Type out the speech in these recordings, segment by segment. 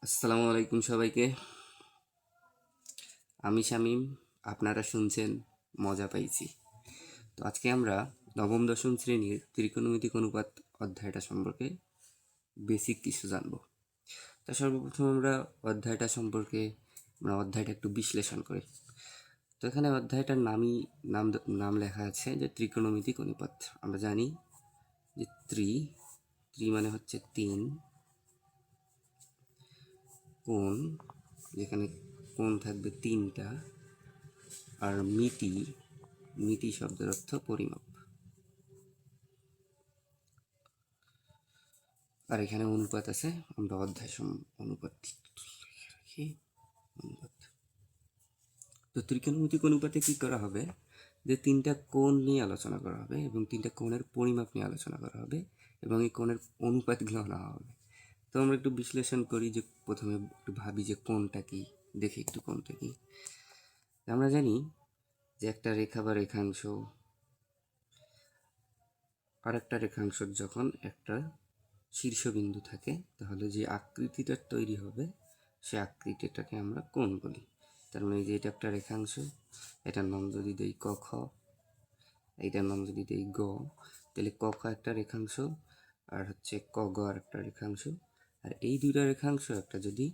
আসসালামু আলাইকুম সবাইকে। আমি শামীম, আপনারা শুনছেন মজা পাইছি। তো আজকে আমরা নবম দশম শ্রেণীর ত্রিকোণমিতিক অনুপাত অধ্যায়টা সম্পর্কে বেসিক কিছু জানব। তা সর্বপ্রথম আমরা অধ্যায়টা একটু বিশ্লেষণ করি। তো এখানে অধ্যায়টার নাম লেখা আছে যে ত্রিকোণমিতিক অনুপাত। আমরা জানি যে ত্রি মানে হচ্ছে তিন, কোণ যেখানে কোণ থাকবে তিনটা, আর মিতি শব্দের অর্থ পরিমাপ। আর এখানে অনুপাত আছে, আমরা অনুপাত রাখি অনুপাত। তো ত্রিকোণমিতিক অনুপাতে কি করা হবে, যে তিনটা কোণ নিয়ে আলোচনা করা হবে এবং তিনটা কোণের পরিমাপ নিয়ে আলোচনা করা হবে এবং এই কোণের অনুপাতগুলো নেওয়া হবে। তো আমরা একটু বিশ্লেষণ করি, যে প্রথমে একটু ভাবি যে কোণটা কি, দেখি একটু কোণটা কি। আমরা জানি যে একটা রেখা বা রেখাংশ আর একটা রেখাংশের যখন একটা শীর্ষবিন্দু থাকে, তাহলে যে আকৃতিটা তৈরি হবে সে আকৃতিটাকে আমরা কোণ বলি। তার মানে যে এটা একটা রেখাংশ, এটার নাম যদি দেই ক খ, এইটার নাম যদি দেই গ, তাহলে ক খ একটা রেখাংশ আর হচ্ছে ক গ আর একটা রেখাংশ। আর এই দুইটা রেখাংশ একটা যদি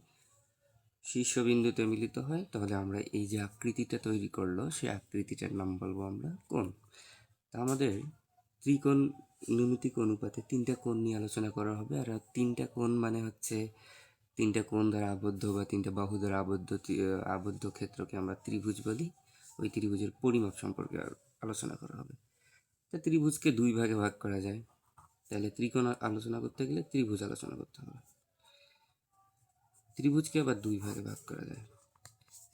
শীর্ষবিন্দুতে মিলিত হয়, তাহলে আমরা এই যে আকৃতিটা তৈরি করলো সেই আকৃতিটার নাম বলবো আমরা কোণ। তা আমাদের ত্রিকোণমিতিক অনুপাতে তিনটা কোণ নিয়ে আলোচনা করা হবে। আর তিনটা কোণ মানে হচ্ছে তিনটা কোণ দ্বারা আবদ্ধ বা তিনটা বাহু দ্বারা আবদ্ধ ক্ষেত্রকে আমরা ত্রিভুজ বলি। ওই ত্রিভুজের পরিমাপ সম্পর্কে আলোচনা করা হবে। তা ত্রিভুজকে দুই ভাগে ভাগ করা যায়, তাহলে ত্রিকোণ আলোচনা করতে গেলে ত্রিভুজ আলোচনা করতে হবে। ত্রিভুজকে আবার দুই ভাগে ভাগ করা যায়,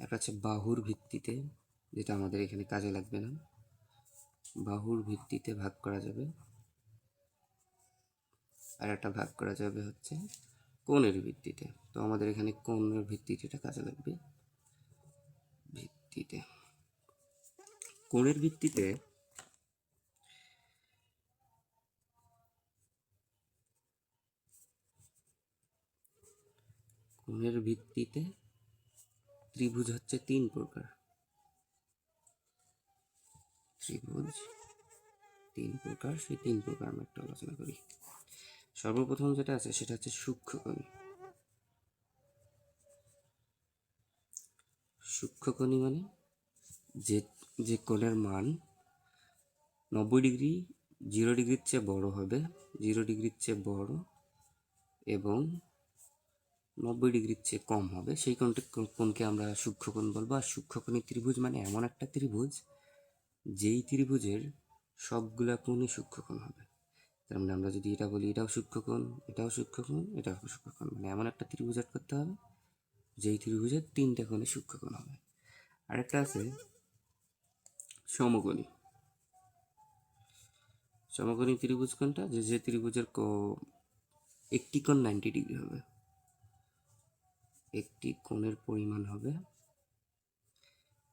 একটা হচ্ছে বাহুর ভিত্তিতে, যেটা আমাদের এখানে কাজে লাগবে না, বাহুর ভিত্তিতে ভাগ করা যাবে। আর একটা ভাগ করা যাবে হচ্ছে কোণের ভিত্তিতে। তো আমাদের এখানে কোণের ভিত্তিটা কাজে লাগবে। ভিত্তিতে কোণের ভিত্তিতে কোণের ভিত্তিতে ত্রিভুজ হচ্ছে তিন প্রকার। ত্রিভুজ তিন প্রকার, সেই তিন প্রকার আমরা একটু আলোচনা করি। সর্বপ্রথম যেটা আছে সেটা হচ্ছে সূক্ষ্মকোণী। সূক্ষ্মকোণী মানে যে যে কোণের মান 90 ডিগ্রি 0 ডিগ্রির চেয়ে বড় হবে, 0 ডিগ্রির চেয়ে বড় এবং 90 ডিগ্রির চেয়ে কম হবে, সেই কোণকে আমরা সূক্ষ্মকোণ বলবো। আর সূক্ষ্মকোণী ত্রিভুজ মানে এমন একটা ত্রিভুজ যেই ত্রিভুজের সবগুলা কোণই সূক্ষ্মকোণ হবে। তার মানে আমরা যদি এটা বলি এটাও সূক্ষ্মকোণ, এটাও সূক্ষ্মকোণ, এটাও সূক্ষ্মকোণ, মানে এমন একটা ত্রিভুজ আর্ট করতে হবে যেই ত্রিভুজের তিনটা কোণে সূক্ষ্মকোণ হবে। আরেকটা আছে সমকোণী। সমকোণী ত্রিভুজ কোণটা, যে ত্রিভুজের একটি কোণ 90 ডিগ্রি হবে, একটি কোণের পরিমাণ হবে,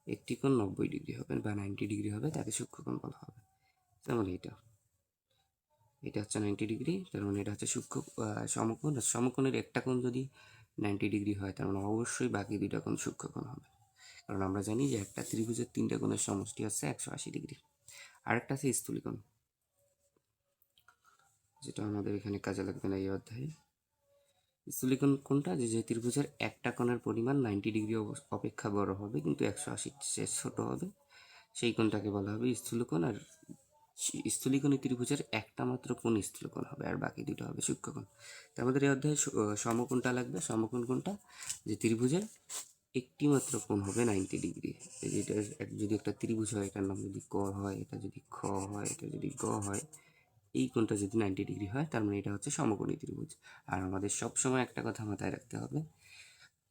একটি কোণ 90 ডিগ্রি হবে বা 90 ডিগ্রি হবে, তাকে সূক্ষ্মকোণ বলা হবে। যেমন এটা হচ্ছে 90 ডিগ্রি, তার মানে এটা হচ্ছে সমকোণ। আর সমকোণের একটা কোণ যদি 90 ডিগ্রি হয়, তার মানে অবশ্যই বাকি দুইটা কোণ সূক্ষ্মকোণ হবে, কারণ আমরা জানি যে একটা ত্রিভুজের তিনটা কোণের সমষ্টি হচ্ছে 180 ডিগ্রি। আরেকটা আছে স্থূলিকোণ, যেটা আমাদের এখানে কাজে লাগবে না এই অধ্যায়ে। স্থূলিকোণ কোণটা, যে ত্রিভুজের একটা কোণের পরিমাণ 90 ডিগ্রি অপেক্ষা বড় হবে কিন্তু 180 চেয়ে ছোট হবে, সেই কোণটাকে বলা হবে স্থূলকোণ। আর স্থূলিকোণ ত্রিভুজের একটা মাত্র কোণ স্থূলকোণ হবে আর বাকি দুটো হবে সূক্ষ্মকোণ। তো আমাদের এই অধ্যায়ে সমকোণটা লাগবে। সমকোণ কোণটা, যে ত্রিভুজের একটি মাত্র কোণ হবে 90 ডিগ্রি। যেটা যদি একটা ত্রিভুজ হয়, এটার নাম যদি ক হয়, এটা যদি খ হয়, এটা যদি গ হয়, এই কোণটা যদি 90 ডিগ্রি হয়, তার মানে এটা হচ্ছে সমকোণী ত্রিভুজ। আর আমাদের সবসময় একটা কথা মাথায় রাখতে হবে,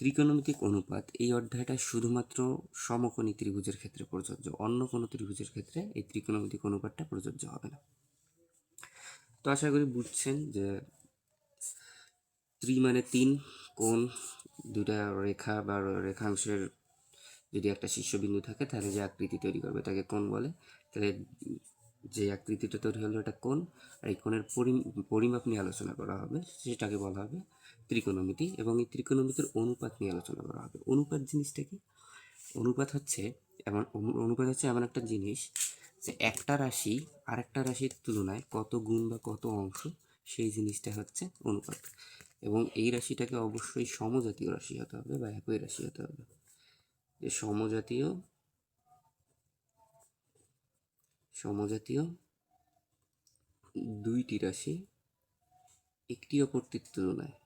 ত্রিকোণমিতিক অনুপাত এই অধ্যায়টা শুধুমাত্র সমকোণী ত্রিভুজের ক্ষেত্রে প্রযোজ্য, অন্য কোনো ত্রিভুজের ক্ষেত্রে এই ত্রিকোণমিতিক অনুপাতটা প্রযোজ্য হবে না। তো আশা করি বুঝছেন যে মানে তিন, কোণ দুটা রেখা বা রেখাংশের যদি একটা শীর্ষবিন্দু থাকে, তাহলে যে আকৃতি তৈরি করবে তাকে কোণ বলে। তাহলে যে আকৃতিটা তৈরি হলো এটা কোণ, আর এই কোণের পরিমাপ নিয়ে আলোচনা করা হবে, সেটাকে বলা হবে ত্রিকোণমিতি। এবং এই ত্রিকোণমিতির অনুপাত নিয়ে আলোচনা করা হবে। অনুপাত জিনিসটা কি? অনুপাত হচ্ছে এমন একটা জিনিস যে একটা রাশি আরেকটা রাশির তুলনায় কত গুণ বা কত অংশ, সেই জিনিসটা হচ্ছে অনুপাত। এবং এই রাশিটাকে অবশ্যই সমজাতীয় রাশি হতে হবে বা একই রাশি হতে হবে। যে সমজাতীয় দুইটি রাশি একটি অপরটির তুলনায়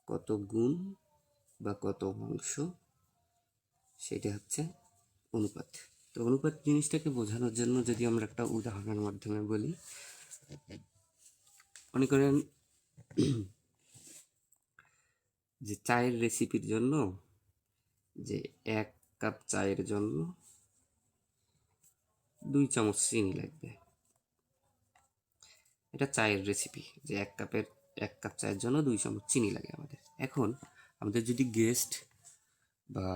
কত গুণ, বা কত অংশ, সেটা হচ্ছে অনুপাত। তো অনুপাত জিনিসটাকে বোঝানোর জন্য যদি আমরা একটা উদাহরণের মাধ্যমে বলি, মনে করেন যে চায়ের রেসিপির জন্য যে 1 কাপ চায়ের জন্য 2 চামচ চিনি লাগবে। এটা চায়ের রেসিপি যে 1 কাপ চায়ের জন্য 2 চামচ চিনি লাগে আমাদের। এখন আমাদের যদি গেস্ট বা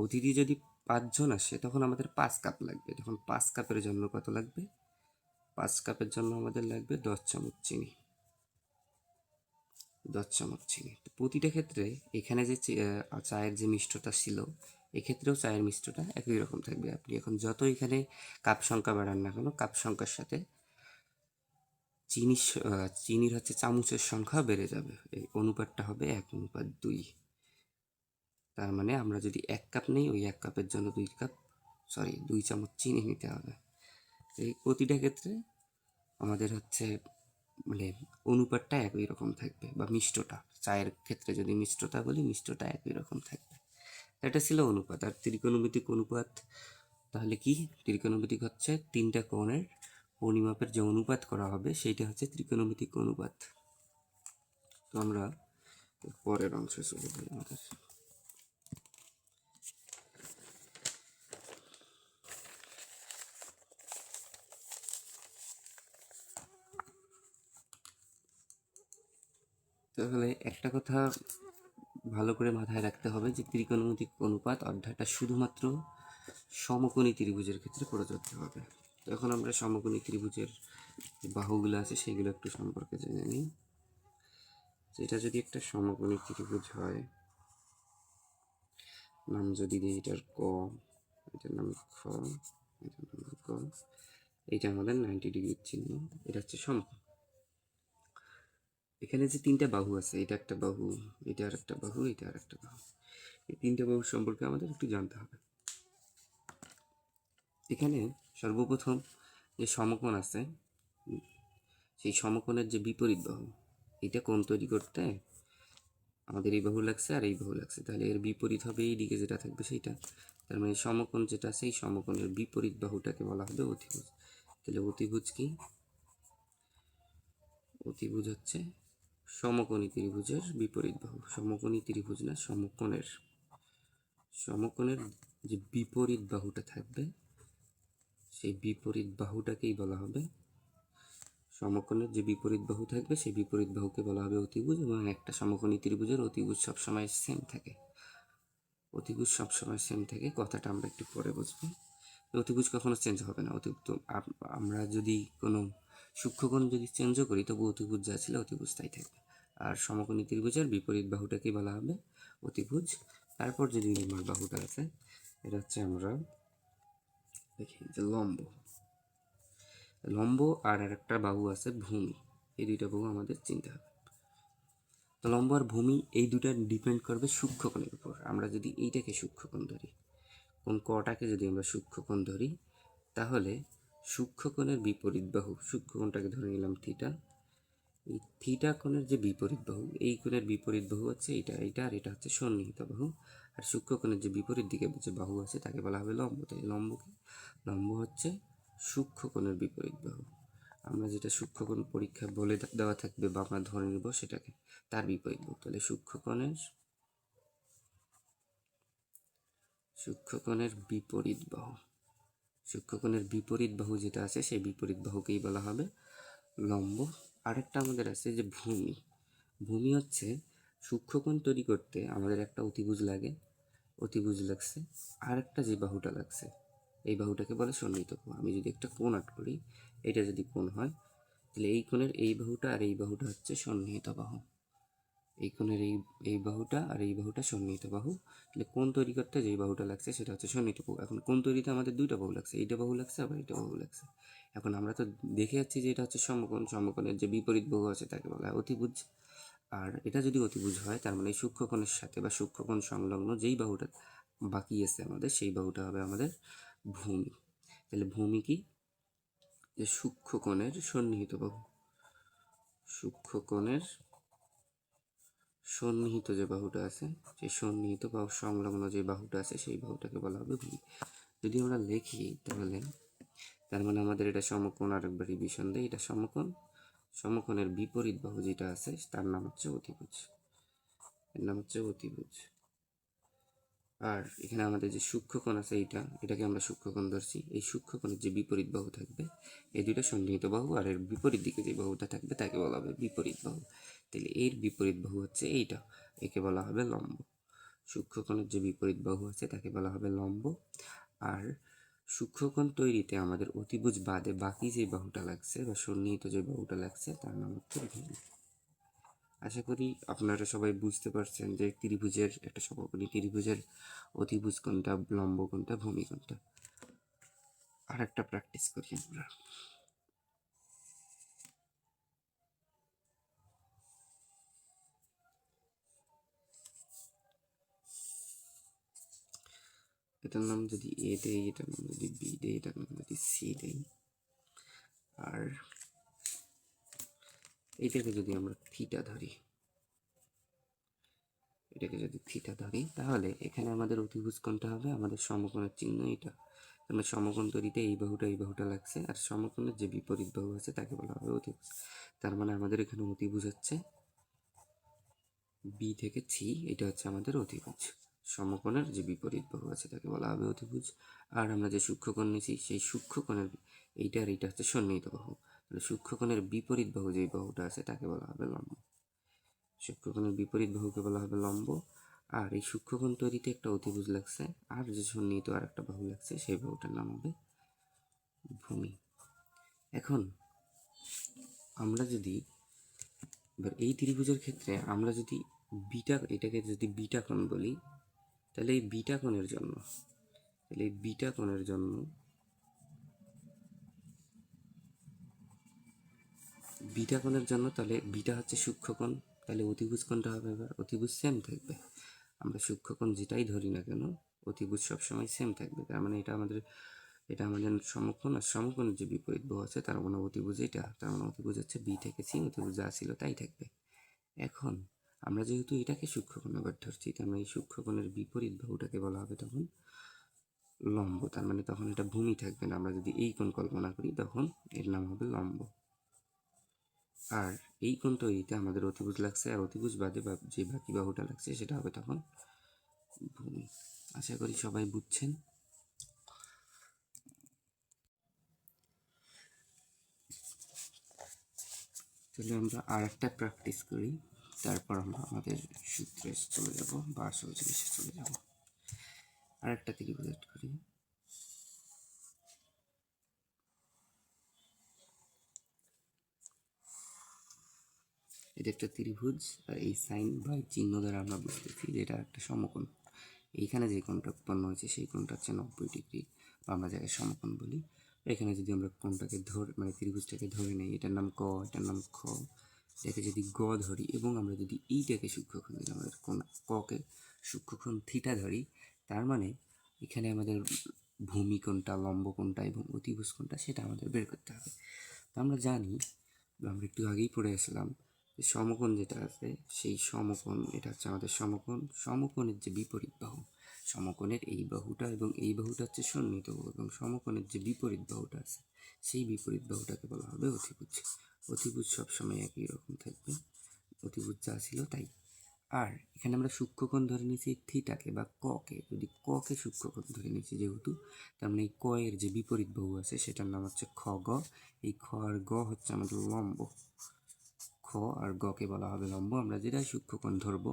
অতিথি যদি 5 জন আসে, তখন আমাদের 5 কাপ লাগবে। তখন 5 কাপের জন্য কত লাগবে? 5 কাপের জন্য আমাদের লাগবে 10 চামচ চিনি। 10 চামচ চিনি। তো প্রতিটা ক্ষেত্রে এখানে যে চায়ের যে মিষ্টতা ছিল, এক্ষেত্রেও চায়ের মিষ্টতা একই রকম থাকবে। আপনি এখন যত এখানে কাপ সংখ্যা বাড়ান না কেন, কাপ সংখ্যার সাথে চিনির হচ্ছে চামচের সংখ্যা বেড়ে যাবে। এই অনুপাতটা হবে 1:2। তার মানে আমরা যদি 1 কাপ নিই, ওই 1 কাপের জন্য 2 চামচ চিনি নিতে হবে। এই প্রতিটা ক্ষেত্রে আমাদের হচ্ছে মানে অনুপাতটা একই রকম থাকবে, বা মিষ্টতা, চায়ের ক্ষেত্রে যদি মিষ্টতা বলি, মিষ্টতা একই রকম থাকবে। এটা ছিল অনুপাত। আর ত্রিকোণমিতিক অনুপাত তাহলে কি? ত্রিকোণমিতিক হচ্ছে 3টা কোণের পরিমাপের যে অনুপাত করা হবে, সেইটা হচ্ছে ত্রিকোণমিতিক অনুপাত। তো আমরা পরের অংশে চলে যাই। আমাদের তাহলে একটা কথা ভালো করে মাথায় রাখতে হবে যে ত্রিকোণমিতিক অনুপাত অধ্যায়টা শুধুমাত্র সমকোণী ত্রিভুজের ক্ষেত্রে প্রযোজ্য হবে। তো এখন আমরা সমকোণী ত্রিভুজের যে বাহুগুলো আছে সেইগুলো একটু সম্পর্কে জেনে নিই। যেটা যদি একটা সমকোণী ত্রিভুজ হয়, নাম যদি দিই এটার ক, এটার নাম খ, এটার নাম গ, এইটা আমাদের 90 ডিগ্রির চিহ্ন, এটা হচ্ছে সমকোণ। এখানে যে 3টা বাহু আছে, এটা একটা বাহু, এটা আর একটা বাহু, এটা আর একটা বাহু, এই 3টা বাহু সম্পর্কে আমাদের একটু জানতে হবে। এখানে সর্বপ্রথম যে সমকোণ আছে, সেই সমকোণের যে বিপরীত বাহু, এটা কোণ তৈরি করতে আমাদের এই বাহু লাগছে আর এই বাহু লাগছে, তাহলে এর বিপরীত হবে এই দিকে যেটা থাকবে সেইটা। তার মানে সমকোণ যেটা আছে, এই সমকোণের বিপরীত বাহুটাকে বলা হবে অতিভুজ। তাহলে অতিভুজ কি? অতিভুজ হচ্ছে সমকোণী ত্রিভুজের বিপরীত বাহু। সমকোণী ত্রিভুজ না, সমকোণের যে বিপরীত বাহুটা থাকবে, সেই বিপরীত বাহুটাকেই বলা হবে, সমকোণের যে বিপরীত বাহু থাকবে সেই বিপরীত বাহুকে বলা হবে অতিভুজ। এবং একটা সমকোণী ত্রিভুজের অতিভুজ সবসময় সেম থাকে। অতিভুজ সবসময় সেম থাকে, কথাটা আমরা একটু পরে বুঝবো। অতিভুজ কখনো চেঞ্জ হবে না। আমরা যদি কোনো সূক্ষ্মকোণ যদি চেঞ্জও করি, তবু অতিভুজ যা ছিল অতিভুজ তাই থাকবে। আর সমকোণী ত্রিভুজের বিপরীত বাহুটাকেই বলা হবে অতিভুজ। তারপর যে 2 নম্বর বাহুটা আছে, এটা হচ্ছে আমরা দেখি যে লম্ব আর একটা বাহু আছে ভূমি। এই 2টা বাহু আমাদের চিনতে হবে। তো লম্ব আর ভূমি এই দুটা ডিপেন্ড করবে সূক্ষ্মকোণের উপর। আমরা যদি এইটাকে সূক্ষ্মকোণ ধরি, কোন কটাকে যদি আমরা সূক্ষ্মকোণ ধরি, তাহলে সূক্ষ্মকোণের বিপরীত বাহু, সূক্ষ্মকোণটাকে ধরে নিলাম থিটা, এই থিটা কোণের যে বিপরীত বাহু, এই কোণের বিপরীত বাহু হচ্ছে এইটা, আর এটা হচ্ছে সন্নিহিত বাহু। আর সূক্ষ্মকোণের যে বিপরীত দিকে যে বাহু আছে তাকে বলা হবে লম্ব। তাই লম্ব হচ্ছে সূক্ষ্মকোণের বিপরীত বাহু। আমরা যেটা সূক্ষ্মকোণ পরীক্ষায় বলে দেওয়া থাকবে বা আমরা ধরে নিব সেটাকে, তার বিপরীত বাহু। তাহলে সূক্ষ্মকোণের বিপরীত বাহু যেটা আছে সেই বিপরীত বাহুকেই বলা হবে লম্ব। আরেকটা আমাদের আছে যে ভূমি। ভূমি হচ্ছে সূক্ষ্মকোণ তৈরি করতে আমাদের একটা অতিভুজ লাগে, অতিভুজ লাগছে, আর একটা যে বাহুটা লাগছে এই বাহুটাকে বলে সন্নিহিত বাহু। আমি যদি একটা কোণ আর্ট করি, এটা যদি কোণ হয় তাহলে এই কোণের এই বাহুটা আর এই বাহুটা হচ্ছে সন্নিহিত বাহু। এই কোণের এই বাহুটা আর এই বাহুটা সন্নিহিত বাহু। তাহলে কোণ তৈরি করতে যেই বাহুটা লাগছে সেটা হচ্ছে সন্নিহিত বাহু। এখন কোণ তৈরিতে আমাদের দুইটা বাহু লাগছে, এইটা বাহু লাগছে আবার এইটা বাহু লাগছে। এখন আমরা তো দেখে যাচ্ছি যে এটা হচ্ছে সমকোণ, সমকোণের যে বিপরীত বাহু আছে তাকে বলা হয় অতিভুজ। আর এটা যদি অতিভুজ হয় তার মানে সূক্ষ্মকোণের সাথে বা সূক্ষ্মকোণ সংলগ্ন যেই বাহুটা বাকি আছে আমাদের সেই বাহুটা হবে আমাদের ভূমি। তাহলে ভূমি কি? যে সূক্ষ্মকোণের সন্নিহিত বাহু, সূক্ষ্মকোণের সন্নিহিত যে বাহুটা আছে সেই সন্নিহিত বা সংলগ্ন যে বাহুটা আছে সেই বাহুটাকে বলা হবে ভূমি। যদি আমরা লিখি তাহলে তার মানে আমাদের এটা সমকোণ, আরেকবার রিভিশন দেয়, এটা সমকোণ, সমকোণের বিপরীত বাহু যেটা আছে তার নাম হচ্ছে অতিভুজ, এর নাম হচ্ছে অতিভুজ। আর এখানে আমাদের যে সূক্ষ্মকোণ আছে এটাকে আমরা সূক্ষ্মকোণ ধরছি। এই সূক্ষ্মকোণের যে বিপরীত বাহু থাকবে এই দুইটা সন্নিহিত বাহু, আর এর বিপরীত দিকে যে বাহুটা থাকবে তাকে বলা হবে বিপরীত বাহু। তাহলে এর বিপরীত বাহু হচ্ছে এইটা, একে বলা হবে লম্ব। সূক্ষ্মকোণের যে বিপরীত বাহু আছে তাকে বলা হবে লম্ব। আর সূক্ষ্মকোণ তৈরিতে আমাদের অতিভুজ বাদে বাকি যে বাহুটা লাগছে বা সন্নিহিত যে বাহুটা লাগছে তার নাম হচ্ছে ভূমি। আশা করি আপনারা সবাই বুঝতে পারছেন যে ত্রিভুজের একটা সমকোণী ত্রিভুজের অতিভুজ কোনটা, লম্ব কোনটা, ভূমি কোনটা। আর একটা প্র্যাকটিস করি আমরা। এটার নাম যদি এ দেই, এটার নাম যদি বি দেই, এটার নাম যদি সি দেই, আর এইটাকে যদি আমরা থিটা ধরি, এটাকে যদি থিটা ধরি তাহলে এখানে আমাদের অতিভুজ কোনটা হবে? আমাদের সমকোণের চিহ্ন এটা। মানে সমকোণ তৈরিতে এই বাহুটা লাগছে, আর সমকোণের যে বিপরীত বাহু আছে তাকে বলা হবে অতিভুজ। তার মানে আমাদের এখানে অতিভুজ হচ্ছে বি থেকে সি, এটা হচ্ছে আমাদের অতিভুজ। সমকোণের যে বিপরীত বাহু আছে তাকে বলা হবে অতিভুজ। আর আমরা যে সূক্ষ্মকোণ নিয়েছি সেই সূক্ষ্মকোণের এইটা আর এইটা হচ্ছে সন্নিহিত বাহু। তাহলে সূক্ষ্মকোণের বিপরীত বাহু যেই বাহুটা আছে তাকে বলা হবে লম্ব। সূক্ষ্মকোণের বিপরীত বাহুকে বলা হবে লম্ব। আর এই সূক্ষ্মকোণ তৈরিতে একটা অতিভুজ লাগছে, আর যে সন্নিহিত আর একটা বাহু লাগছে সেই বাহুটার নাম হবে ভূমি। এখন আমরা যদি এবার এই ত্রিভুজের ক্ষেত্রে আমরা যদি এটাকে যদি বিটা কোণ বলি, তাহলে এই বিটা কোণের জন্য তাহলে বিটা হচ্ছে সূক্ষ্মকোণ, তাহলে অতিভুজ কোণটা হবে এবার অতিভুজ সেম থাকবে। আমরা সূক্ষ্মকোণ যেটাই ধরি না কেন অতিভুজ সবসময় সেম থাকবে। তার মানে এটা আমাদের সমকোণ, আর সমকোণের যে বিপরীত বাহু আছে তার মানে অতিভুজ এটা, তার মানে অতিভুজ হচ্ছে বি থেকে সি, অতিভুজ যা ছিল তাই থাকবে। এখন আমরা যেহেতু এটাকে সূক্ষ্মকোণ এবার ধরছি, তার মানে এই সূক্ষ্মকোণের বিপরীত বাহুটাকে বলা হবে তখন লম্ব। তার মানে তখন এটা ভূমি থাকবে না। আমরা যদি এই কোণ কল্পনা করি তখন এর নাম হবে লম্ব। আর এই কোণ তৈরিতে আমাদের অতিভুজ লাগছে, আর অতিভুজ বাদে যে বাকি বাহুটা লাগছে সেটা হবে তখন ভূমি। আশা করি সবাই বুঝছেন। তাহলে আমরা আর একটা প্র্যাকটিস করি, তারপর আমরা আমাদের সূত্রে চলে যাব বা আসল জিনিসে চলে যাব। আর একটা ত্রিভুজ add করি। এটা একটা ত্রিভুজ, আর এই সাইন বা চিহ্ন দ্বারা আমরা বুঝতেছি যে এটা একটা সমকোণ। এইখানে যে কোণটা উৎপন্ন হয়েছে সেই কোণটা হচ্ছে 90°, বা আমরা যাকে সমকোণ বলি। এখানে যদি আমরা কোণটাকে মানে ত্রিভুজটাকে ধরে নিই, এটার নাম ক, এটার নাম খ, এটাকে যদি গ ধরি এবং আমরা যদি এইটাকে সূক্ষ্মকোণ ধরি, আমাদের কোণ ককে সূক্ষ্মকোণ থিটা ধরি, তার মানে এখানে আমাদের ভূমি কোণটা, লম্ব কোণটা এবং অতিভুজ কোণটা সেটা আমাদের বের করতে হবে। তো আমরা জানি, আমরা একটু আগেই পড়ে আসলাম যে সমকোণ যেটা আছে সেই সমকোণ, এটা হচ্ছে আমাদের সমকোণ, সমকোণের যে বিপরীত বাহু, সমকোণের এই বাহুটা এবং এই বাহুটা হচ্ছে সন্নিহিত বাহু, এবং সমকোণের যে বিপরীত বাহুটা আছে সেই বিপরীত বাহুটাকে বলা হবে অতিভুজ। অতিভুজ সবসময় একই রকম থাকবে, অতিভুজ যা ছিল তাই। আর এখানে আমরা সূক্ষ্মকোণ ধরে নিয়েছি থিটাকে বা ককে, যদি ককে সূক্ষ্মকোণ ধরে নিয়েছি যেহেতু, তার মানে এই ক এর যে বিপরীত বাহু আছে সেটার নাম হচ্ছে খ গ। এই খ আর গ হচ্ছে আমাদের লম্ব, খ আর গকে বলা হবে লম্ব। আমরা যেটা সূক্ষ্মকোণ ধরবো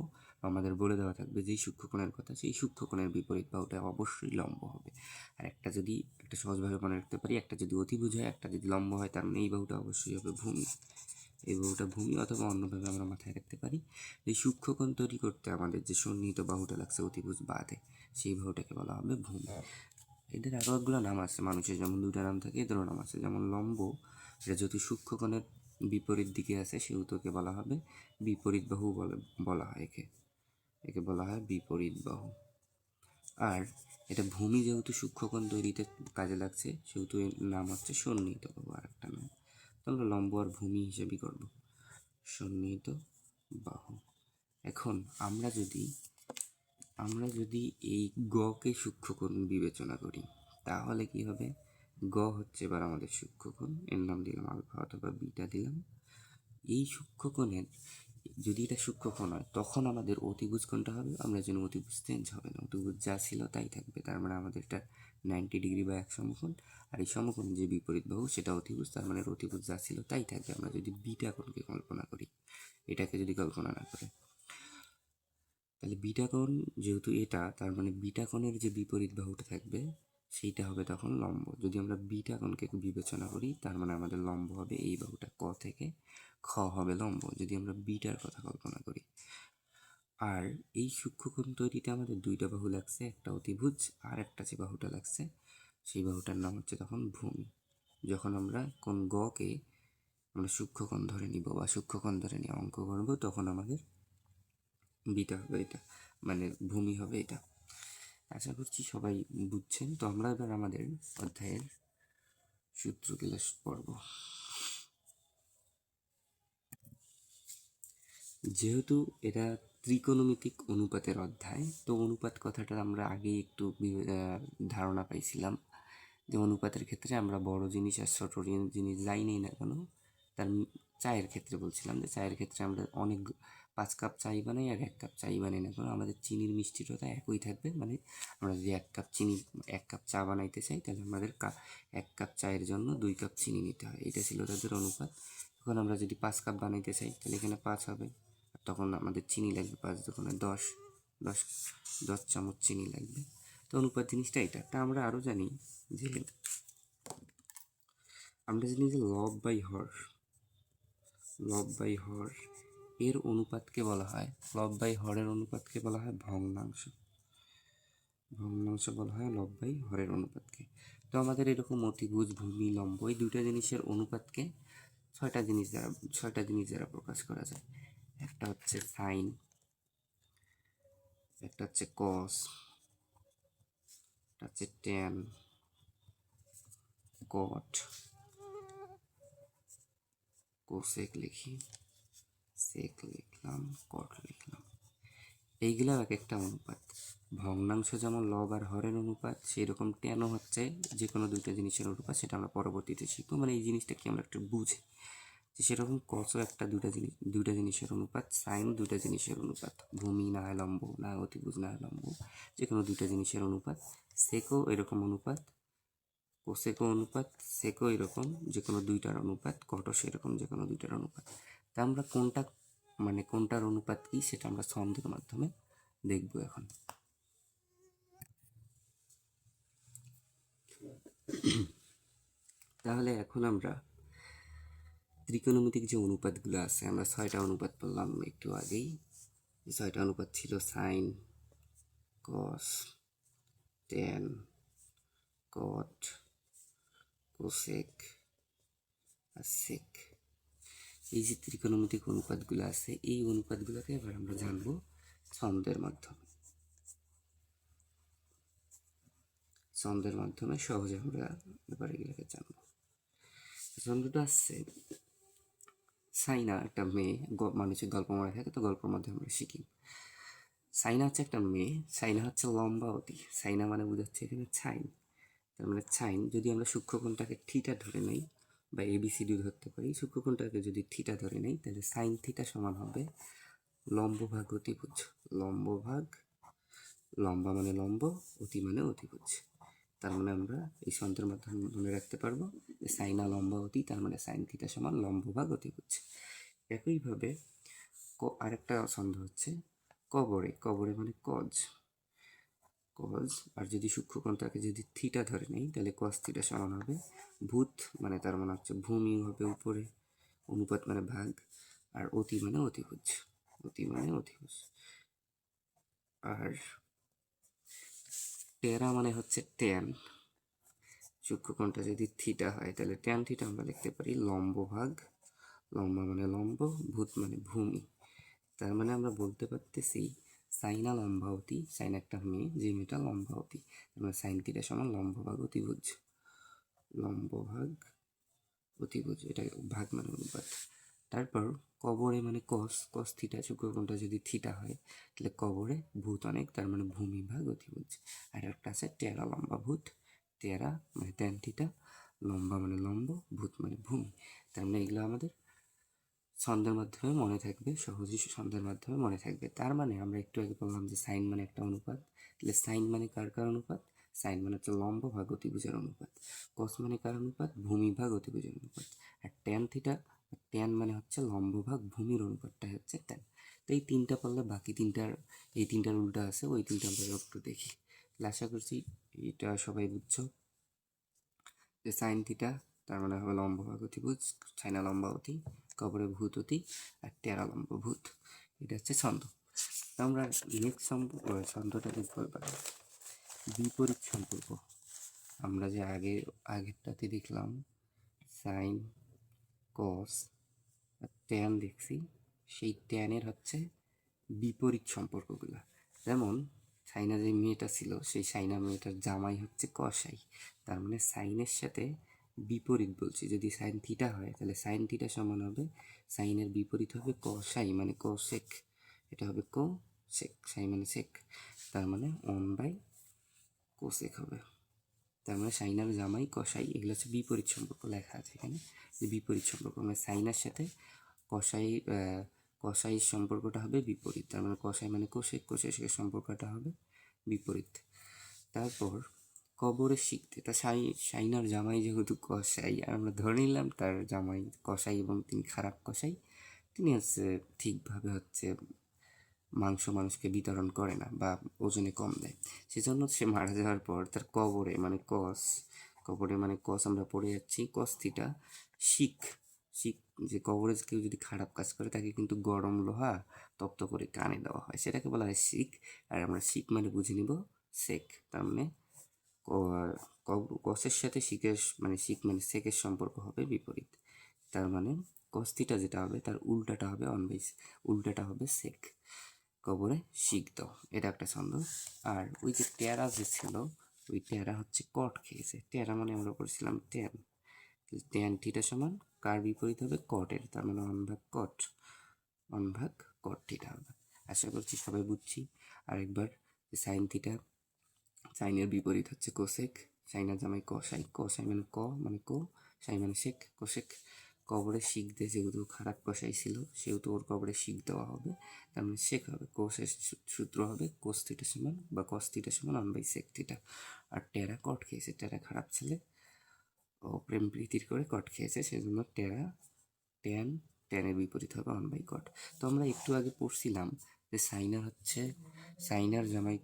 আমাদের বলে দেওয়া থাকবে যেই সূক্ষ্মকোণের কথা, সেই সূক্ষ্মকোণের বিপরীত বাহুটা অবশ্যই লম্ব হবে। আর একটা যদি একটা সহজভাবে মনে রাখতে পারি, একটা যদি অতিভুজ হয় একটা যদি লম্ব হয়, তার মানে এই বাহুটা অবশ্যই হবে ভূমি। এই বাহুটা ভূমি, অথবা অন্যভাবে আমরা মাথায় রাখতে পারি এই সূক্ষ্মকোণ তৈরি করতে আমাদের যে সন্নিহিত বাহুটা লাগছে অতিভুজ বাদে, সেই বাহুটাকে বলা হবে ভূমি। এদের আরও একগুলো নাম আছে, মানুষের যেমন দুইটা নাম থাকে এদেরও নাম আছে। যেমন লম্ব, এটা যেহেতু সূক্ষ্মকোণের বিপরীত দিকে আছে সেহেতু একে বলা হবে বিপরীত বাহু বলা হয় একে, একে বলা হয় বিপরীত বাহু। আর এটা ভূমি যেহেতু সূক্ষ্মকোণ তৈরিতে কাজে লাগছে সেহেতু এর নাম হচ্ছে সন্নিহিত বাহু। আর একটা নাম তো আমরা লম্ব আর ভূমি হিসেবেই করব, সন্নিহিত বাহু। এখন আমরা যদি এই গকে সূক্ষ্মকোণ বিবেচনা করি তাহলে কি হবে, গ হচ্ছে এবার আমাদের সূক্ষ্মকোণ, এর নাম দিলাম আলফা অথবা বিটা দিলাম। এই সূক্ষ্মকোণের যদি এটা সূক্ষ্মকোণ হয় তখন আমাদের অতিভুজ কোণটা হবে, আমরা যেন অতিভুজ চেঞ্জ হবে না, অতিভুজ যা ছিল তাই থাকবে। তার মানে আমাদের এটা 90 ডিগ্রি বা এক সমকোণ। আর এই সমকোণ যে বিপরীত বাহু সেটা অতিভুজ, তার মানে অতিভুজ যা ছিল তাই থাকবে। আমরা যদি বিটা কোণকে কল্পনা করি, এটাকে যদি কল্পনা না করে, তাহলে বিটা কোণ যেহেতু এটা, তার মানে বিটা কোণের যে বিপরীত বাহুটা থাকবে সেইটা হবে তখন লম্ব। যদি আমরা বিটা কোণকে বিবেচনা করি তার মানে আমাদের লম্ব হবে এই বাহুটা, ক থেকে খ হবে লম্ব যদি আমরা বিটার কথা কল্পনা করি। আর এই সূক্ষ্মকোণ তৈরিতে আমাদের দুইটা বাহু লাগছে, একটা অতিভুজ আর একটা যে বাহুটা লাগছে সেই বাহুটার নাম হচ্ছে তখন ভূমি। যখন আমরা কোণ গকে আমরা সূক্ষ্মকোণ ধরে নিব বা সূক্ষ্মকোণ ধরে নিয়ে অঙ্ক করব তখন আমাদের বিটা হবে এটা, মানে ভূমি হবে এটা। আশা করছি সবাই বুঝছেন। তো আমরা এবার আমাদের অধ্যায়ের সূত্রগুলো পড়ব। যেহেতু এটা ত্রিকোণমিতিক অনুপাতের অধ্যায়, তো অনুপাত কথাটা আমরা আগেই একটু ধারণা পাইছিলাম যে অনুপাতের ক্ষেত্রে আমরা বড় জিনিস আর ছোট জিনিস যাই নেই না কেন, তার চায়ের ক্ষেত্রে বলছিলাম যে চায়ের ক্ষেত্রে আমরা অনেক 5 কাপ চাই বানাই আর 1 কাপ চাই বানাই না কেন, আমাদের চিনির মিষ্টিটা একই থাকবে। মানে আমরা যদি 1 কাপ চা বানাইতে চাই তাহলে আমাদের 1 কাপ চায়ের জন্য 2 কাপ চিনি নিতে হয়, এটা ছিল তাদের অনুপাত। এখন আমরা যদি 5 কাপ বানাইতে চাই তাহলে এখানে 5 হবে, আর তখন আমাদের চিনি লাগবে 5 দোকানে 10, 10 10 চামচ চিনি লাগবে। তো অনুপাত জিনিসটা এটা। তা আমরা আরও জানি যে লব বাই হর এর অনুপাতকে বলা হয়, লব বাই হরের অনুপাতকে বলা হয় ভগ্নাংশ। ভগ্নাংশ বলা হয় লব বাই হরের অনুপাতকে। তো আমাদের এরকম অতিভুজ ভূমি লম্ব এই দুইটা জিনিসের অনুপাতকে ছয়টা জিনিস দ্বারা প্রকাশ করা যায়। একটা হচ্ছে সাইন, একটা হচ্ছে কস, একটা হচ্ছে ট্যান, কট, কোসেক লিখি, সেক লিখলাম, কট লিখলাম। এইগুলো এক একটা অনুপাত। ভগ্নাংশ যেমন লব আর হরের অনুপাত, সেই রকম ট্যানও হচ্ছে যে কোনো দুইটা জিনিসের অনুপাত, সেটা আমরা পরবর্তীতে শিখবো। মানে এই জিনিসটা কি আমরা একটু বুঝি যে সেরকম কসও একটা দুইটা জিনিসের অনুপাত, সাইন দুইটা জিনিসের অনুপাত, ভূমি না হয় লম্ব না হয় অতিভুজ না হয় লম্ব, যে কোনো দুইটা জিনিসের অনুপাত। সেকও এরকম অনুপাত, কোসেকও অনুপাত, সেকও এরকম যে কোনো দুইটার অনুপাত, কটও সেরকম যে কোনো দুইটার অনুপাত। তা আমরা কোনটার অনুপাত কি সেটা আমরা ছন্দের মাধ্যমে দেখব এখন। তাহলে এখন আমরা ত্রিকোণমিতিক যে অনুপাতগুলো আছে, আমরা 6টা অনুপাত বললাম একটু আগেই। 6টা অনুপাত ছিল সাইন, কস, ট্যান, কট, কোসেক আর সেক। এই যে ত্রিকোণমিতিক অনুপাতগুলো আছে এই অনুপাতগুলোকে এবার আমরা জানবো ছন্দের মাধ্যমে। সহজে আমরা এবার এগুলোকে জানবো। ছন্দটা আসছে, সাইনা একটা মেয়ে, মানুষের গল্প মনে থাকে তো গল্পের মধ্যে আমরা শিখি। সাইনা হচ্ছে একটা মেয়ে, সাইনা হচ্ছে লম্বাবতী, সাইনা মানে বোঝাচ্ছে এখানে ছাইন। তার মানে ছাইন যদি আমরা সূক্ষ্মকোণটাকে থিটা ধরে নেই বা এবিসিডি ধরতে পারি, সূক্ষ্মকোণটাকে যদি থিটা ধরে নেই তাহলে সাইন থিটা সমান হবে লম্ব ভাগ অতিভুজ, লম্ব ভাগ, লম্বা মানে লম্ব, অতি মানে অতিভুজ। তার মানে আমরা এই ছন্দের মাধ্যমে মনে রাখতে পারবো যে সাইনা লম্বা অতি, তার মানে সাইন থিটা সমান লম্ব ভাগ অতিভুজ। একইভাবে আরেকটা ছন্দ হচ্ছে কবরে, কবরে মানে কজ, কজ, আর যদি সূক্ষ্মকোণ তাকে যদি থিটা ধরে নেই তাহলে কস থিটা সমান হবে ভূত, মানে তার মানে হচ্ছে ভূমি হবে উপরে, অনুপাত মানে ভাগ, আর অতি মানে অতিভুজ, অতি মানে অতিভুজ। আর টেরা মানে হচ্ছে ট্যান, সূক্ষ্মকোণটা যদি থিটা হয় তাহলে ট্যান থিটা আমরা লিখতে পারি লম্ব ভাগ, লম্বা মানে লম্ব, ভূত মানে ভূমি। তার মানে আমরা বলতে পারতেছি সাইনা লম্বাবতী, সাইন একটা মেয়ে, যে মেয়েটা লম্বাবতী, আমরা সাইন থিটা সমান লম্ব ভাগ অতিভুজ, লম্ব ভাগ অতিভুজ, এটা ভাগ মানে অনুপাত। তারপর কবরে মানে কস, কস থিটা, সূক্ষ্মকোণটা যদি থিটা হয় তাহলে কবরে ভূত অনেক, তার মানে ভূমি ভাগ অতিভুজ। আর একটা আছে টেরা লম্বা ভূত, টেরা মানে ট্যান থিটা, লম্বা মানে লম্ব, ভূত মানে ভূমি। তার মানে এগুলো আমাদের ছন্দের মাধ্যমে মনে থাকবে, সহজেই ছন্দের মাধ্যমে মনে থাকবে। তার মানে আমরা একটু আগে বললাম যে সাইন মানে একটা অনুপাত, তাহলে সাইন মানে কার কার অনুপাত, সাইন মানে হচ্ছে লম্ব ভাগ অতিভুজের অনুপাত, কস মানে কার অনুপাত, ভূমি ভাগ অতিভুজের অনুপাত, আর ট্যান থিটা, ট্যান মানে হচ্ছে লম্ব ভাগ ভূমির অনুপাতটা হচ্ছে ট্যান। তো এই তিনটা পড়লে বাকি তিনটার, এই তিনটার উল্টা আছে, ওই তিনটা আমরা একটু দেখি। তাহলে আশা করছি এটা সবাই বুঝছো যে সাইন থিটা তার মানে হবে লম্ব ভাগ অতিভুজ, সাইনা লম্বাবতী, কবরে ভূত অতি, আর টেরা লম্ব ভূত। এটা হচ্ছে ছন্দ। আমরা নেক্সট ছন্দটা দেখবো এবার বিপরীত সম্পর্ক। আমরা যে আগেরটাতে দেখলাম সাইন, কস, ট্যান দেখছি, সেই ট্যানের হচ্ছে বিপরীত সম্পর্কগুলো। যেমন সাইনা যে মেয়েটা ছিল, সেই সাইনা মেয়েটার জামাই হচ্ছে কসাই, তার মানে সাইনের সাথে বিপরীত বলছি, যদি সাইন থিটা হয় তাহলে সাইন থিটা সমান হবে, সাইনের বিপরীত হবে কসাই মানে কোসেক, এটা হবে কোসেক, সাই মানে সেক, তার মানে 1/কোসেক হবে। তার মানে সাইনার জামাই কসাই, এগুলো হচ্ছে বিপরীত সম্পর্ক, লেখা আছে এখানে যে বিপরীত সম্পর্ক, মানে সাইনার সাথে কসাই, কসাই সম্পর্কটা হবে বিপরীত, তার মানে কসাই মানে কোষে, কোষের সম্পর্কটা হবে বিপরীত। তারপর কবরে শিখতে, তা সাইনার জামাই যেহেতু কসাই, আর আমরা ধরে নিলাম তার জামাই কসাই এবং তিনি খারাপ কসাই, তিনি হচ্ছে ঠিকভাবে হচ্ছে মাংস মানুষকে বিতরণ করে না বা ওজনে কম দেয়, সেজন্য সে মারা যাওয়ার পর তার কবরে মানে কস, কবরে মানে কস আমরা পড়ে যাচ্ছি কস থিটা, শিখ, শিখ, যে কবরে কেউ যদি খারাপ কাজ করে তাকে কিন্তু গরম লোহা তপ্ত করে কানে দেওয়া হয়, সেটাকে বলা হয় শিখ। আর আমরা শিখ মানে বুঝে নিব সেক, তার মানে কসের সাথে শিখের মানে শিখ মানে সেকের সম্পর্ক হবে বিপরীত, তার মানে কস থিটা যেটা হবে তার উল্টাটা হবে উল্টাটা হবে সেক, কবরে শিখ দাও, এটা একটা ছন্দ। আর ওই যে টেরা যে ছিল, ওই টেরা হচ্ছে কট খেয়েছে, টেরা মানে আমরা পড়ছিলাম ট্যান, ট্যান থিটা সমান কার বিপরীত হবে, কটের, তার মানে 1/কট, 1/কট থিটা হবে। আশা করছি সবাই বুঝছি। আরেকবার সাইন থিটা, সাইনের বিপরীত হচ্ছে কোসেক, সাইনার জামাই কসাই, কসাই মানে ক মানে কো, সাই মানে শেখ, কোসেক, কবরে শিখ দিয়ে যেহেতু খারাপ কসাই ছিল সেহেতু ওর কবরে শিখ দেওয়া হবে, তার মানে শেখ হবে, কোষের সূত্র হবে কোস থিটা সমান বা কস থিটা সমান 1/সেক থিটা। আর টেরা কট খেয়েছে, টেরা খারাপ ছেলে, ও প্রেম প্রীতির করে কট খেয়েছে, সেজন্য টেরা ট্যান, ট্যানের বিপরীত হবে 1/কট। তো আমরা একটু আগে পড়ছিলাম যে সাইনা হচ্ছে সাইনার জামাই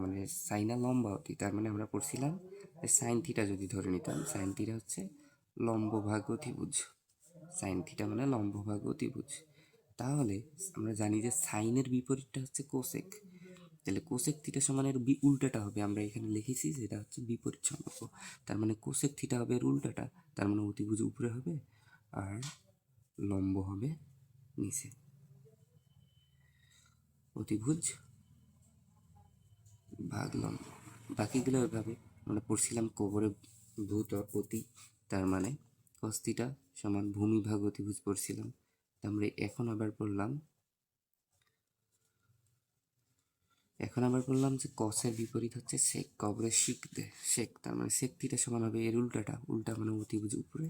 মানে সাইনা লম্বাবতী, তার মানে আমরা পড়ছিলাম যে সাইন থিটা যদি ধরে নিতাম, সাইন থিটা হচ্ছে লম্ব ভাগ অতিভুজ, সাইন থিটা মানে লম্ব ভাগ অতিভুজ। তাহলে আমরা জানি যে সাইনের বিপরীতটা হচ্ছে কোসেক, তাহলে কোসেক থিটা সমানের উল্টাটা হবে, আমরা এখানে লিখেছি যেটা হচ্ছে বিপরীত সম্পর্ক, তার মানে কোসেক থিটা হবে এর উল্টাটা, তার মানে অতিভুজ উপরে হবে আর লম্ব হবে নিচে, অতিভুজ ভাগ লম্ব। বাকিগুলো ওইভাবে আমরা পড়ছিলাম কবরে ভূত অতি, তার মানে কস থিটা সমান ভূমি ভাগ অতিভুজ পড়ছিলাম। আমরা এখন আবার বললাম যে কসের বিপরীত হচ্ছে সেক, কবরে শিখ দে সেক, তার মানে সেক থিটা সমান হবে এর উল্টাটা, উল্টা মানে অতিভুজ উপরে,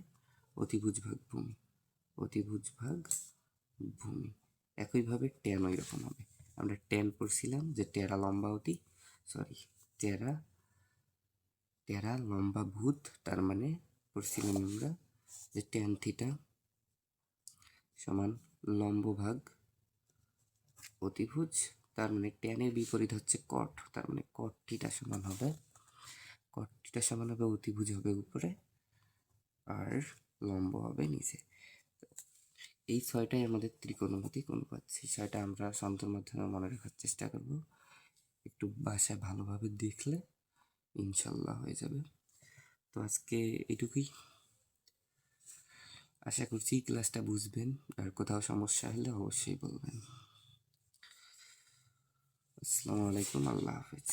অতিভুজ ভাগ ভূমি, অতিভুজ ভাগ ভূমি। একইভাবে ট্যান ওই রকম হবে। আমরা ট্যান পড়ছিলাম যে টেরা লম্বা অতি, সরি, টেরা টেরা লম্বা ভূত, তার মানে পড়ছিলাম আমরা যে ট্যান থিটা সমান লম্ব ভাগ অতিভুজ, তার মানে ট্যানের বিপরীত হচ্ছে কট, তার মানে কট থিটা সমান হবে অতিভুজ হবে উপরে আর লম্ব হবে নিচে। এই ছয়টাই আমাদের ত্রিকোণমিতিক অনুপাত। সেই ছয়টা আমরা সন্তুর মাধ্যমে মনে রাখার চেষ্টা করব, একটু বাসায় ভালোভাবে দেখলে ইনশাল্লাহ হয়ে যাবে। তো আজকে এটুকুই, আশা করছি ক্লাসটা বুঝবেন, আর কোথাও সমস্যা হলে অবশ্যই বলবেন। আসসালামু আলাইকুম, আল্লাহ হাফেজ।